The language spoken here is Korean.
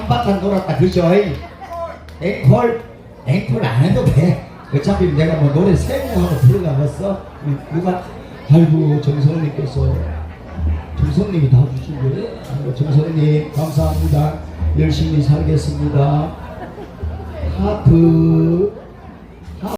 한바탕 돌았다 그죠? 앵콜 안 해도 돼. 어차피 내가 뭐 노래 세곡하고 들어가겠어. 누가 아이고 정성님께서 정성님이 다 주신 거예요. 정성님 감사합니다. 열심히 살겠습니다. 하트